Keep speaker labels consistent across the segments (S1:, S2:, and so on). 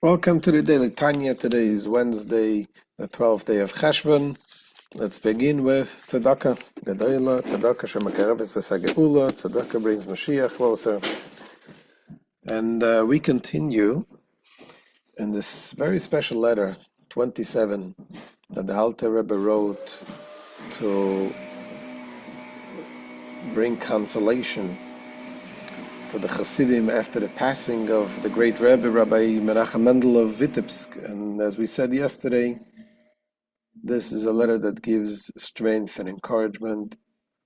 S1: Welcome to the Daily Tanya. Today is Wednesday, the 12th day of Cheshvan. Let's begin with Tzedakah. Gedola, Tzedakah shemakareves hageula. Tzedakah brings Mashiach closer. And we continue in this very special letter, 27, that the Alter Rebbe wrote to bring consolation to the Hasidim after the passing of the great Rebbe, Rabbi Menachem Mendel of Vitebsk. And as we said yesterday, this is a letter that gives strength and encouragement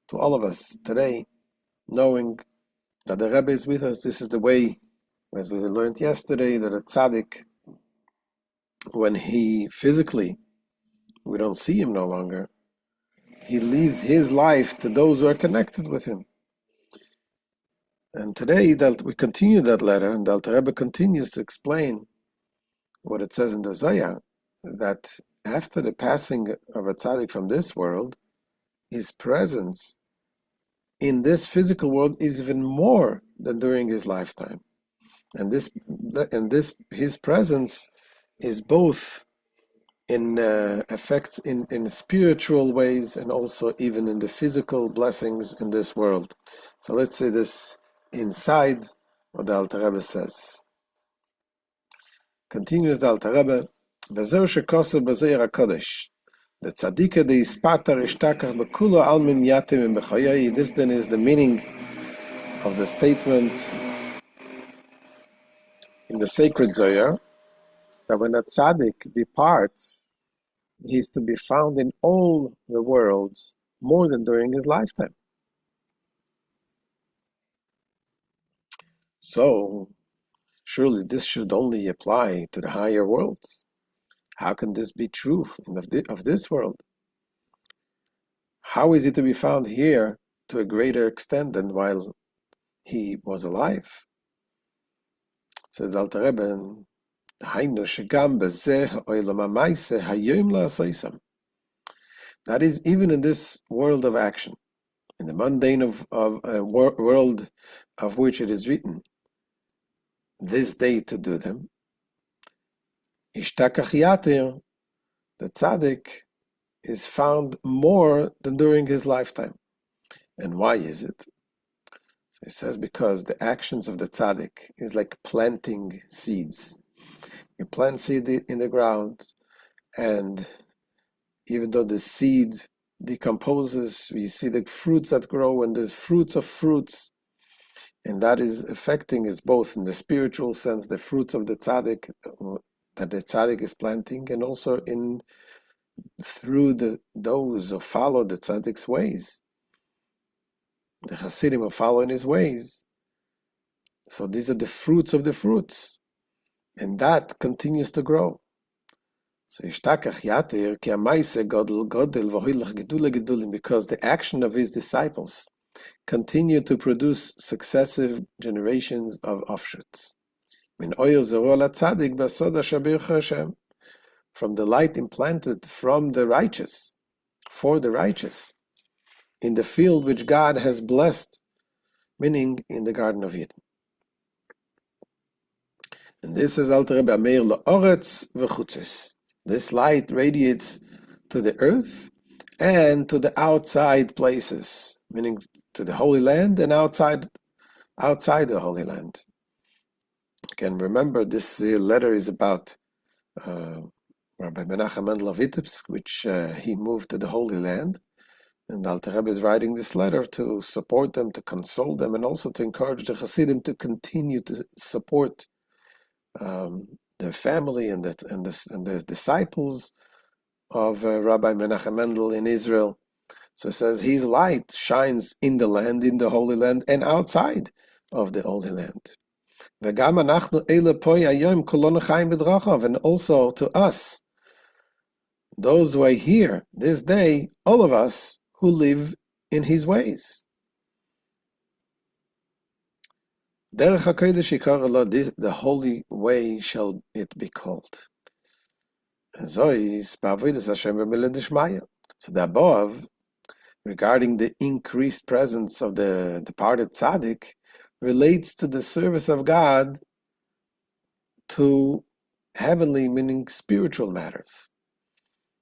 S1: to all of us today, knowing that the Rebbe is with us. This is the way, as we learned yesterday, that a Tzadik, when he physically, we don't see him no longer, he leaves his life to those who are connected with him. And today we continue that letter, and the Alter Rebbe continues to explain what it says in the Zohar, that after the passing of a tzaddik from this world, his presence in this physical world is even more than during his lifetime. And his presence is both in effects in spiritual ways and also even in the physical blessings in this world. So let's say this inside what the Alter Rebbe says. Continues the Alter Rebbe, "V'zeu shekosu b'zeir HaKodesh, the Tzadik de ispatar ishtakach b'kulo almin yatim b'chayei." This then is the meaning of the statement in the sacred Zohar, that when a Tzadik departs, he is to be found in all the worlds more than during his lifetime. So, surely this should only apply to the higher worlds. How can this be true of this world? How is he to be found here to a greater extent than while he was alive? Says the Alter Rebbe, that is, even in this world of action, in the mundane of world of which it is written, this day to do them, Ishtakach Yatir, the Tzaddik is found more than during his lifetime. And why is it? So he says, because the actions of the Tzaddik is like planting seeds. You plant seed in the ground, and even though the seed decomposes, we see the fruits that grow, and the fruits of fruits, and that is affecting is both in the spiritual sense, the fruits of the tzaddik that the tzaddik is planting, and also through those who follow the tzaddik's ways, the Hasidim who follow in his ways. So these are the fruits of the fruits, and that continues to grow. So Ishtakach Yatir ki amaise godel v'hoilach gedule, because the action of his disciples continue to produce successive generations of offshoots. Min oil zero la tzadik b'soda shabir Hashem, from the light implanted from the righteous, for the righteous, in the field which God has blessed, meaning in the Garden of Eden. And this is Alter Rebbe Ameir la'oretz v'chutzes. This light radiates to the earth and to the outside places, meaning to the Holy Land and outside the Holy Land. Again, remember, this letter is about Rabbi Menachem Mendel of Vitebsk, which he moved to the Holy Land. And Alter Rebbe is writing this letter to support them, to console them, and also to encourage the Hasidim to continue to support their family and the disciples of Rabbi Menachem Mendel in Israel. So it says his light shines in the land, in the Holy Land, and outside of the Holy Land. And also to us, those who are here this day, all of us who live in his ways. Derech Hakodesh yikara lo, the holy way shall it be called. So the above, regarding the increased presence of the departed tzaddik, relates to the service of God to heavenly, meaning spiritual matters.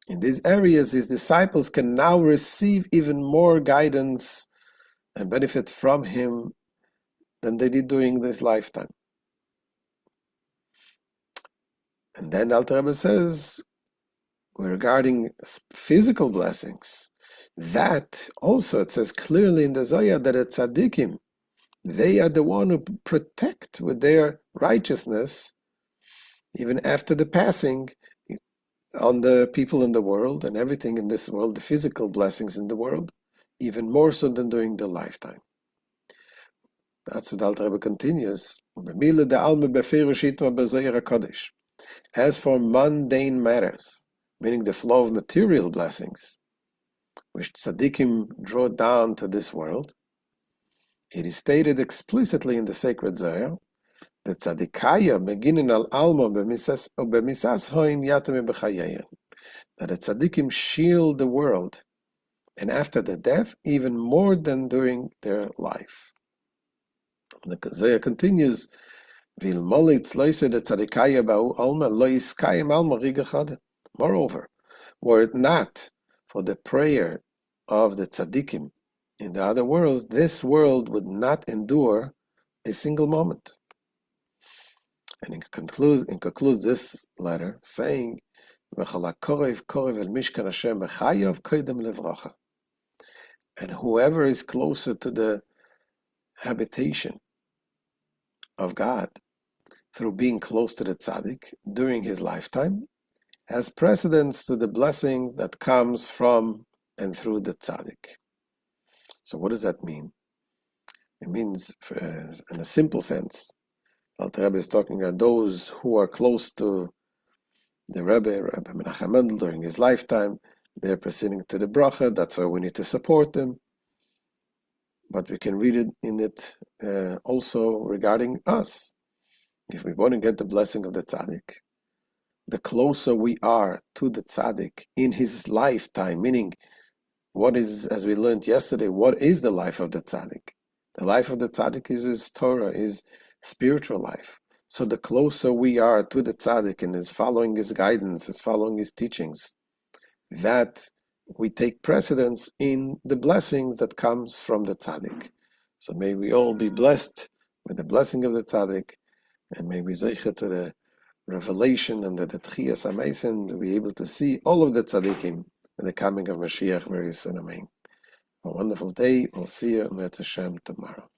S1: In these areas, his disciples can now receive even more guidance and benefit from him than they did during this lifetime. And then the Alter Rebbe says, regarding physical blessings, that also it says clearly in the Zohar that the Tzadikim, they are the one who protect with their righteousness, even after the passing, on the people in the world and everything in this world, the physical blessings in the world, even more so than during the lifetime. That's what Alter Rebbe continues. As for mundane matters, meaning the flow of material blessings, which tzaddikim draw down to this world, it is stated explicitly in the sacred Zohar that tzaddikaya beginin al alma b'misas hoin yatem b'chayein, that the tzaddikim shield the world, and after the death, even more than during their life. The Zohar continues, moreover, were it not for the prayer of the tzaddikim in the other worlds, this world would not endure a single moment. And he concludes this letter saying, and whoever is closer to the habitation of God through being close to the tzaddik during his lifetime has precedence to the blessings that comes from and through the tzaddik. So what does that mean? It means, in a simple sense, Alter Rebbe is talking about those who are close to the Rabbi Menachem Mendel during his lifetime. They're proceeding to the bracha. That's why we need to support them. But we can read it in it also regarding us. If we want to get the blessing of the tzaddik, the closer we are to the tzaddik in his lifetime, meaning what is, as we learned yesterday, what is the life of the tzaddik? The life of the tzaddik is his Torah, his spiritual life. So the closer we are to the tzaddik and is following his guidance, is following his teachings, that we take precedence in the blessings that comes from the tzaddik. So may we all be blessed with the blessing of the tzaddik, and may we zeiche to the revelation and the Tchiyas HaMeisen to be able to see all of the tzaddikim in the coming of Mashiach very soon. Amen. A wonderful day. We'll see you, Mitzvah Hashem, tomorrow.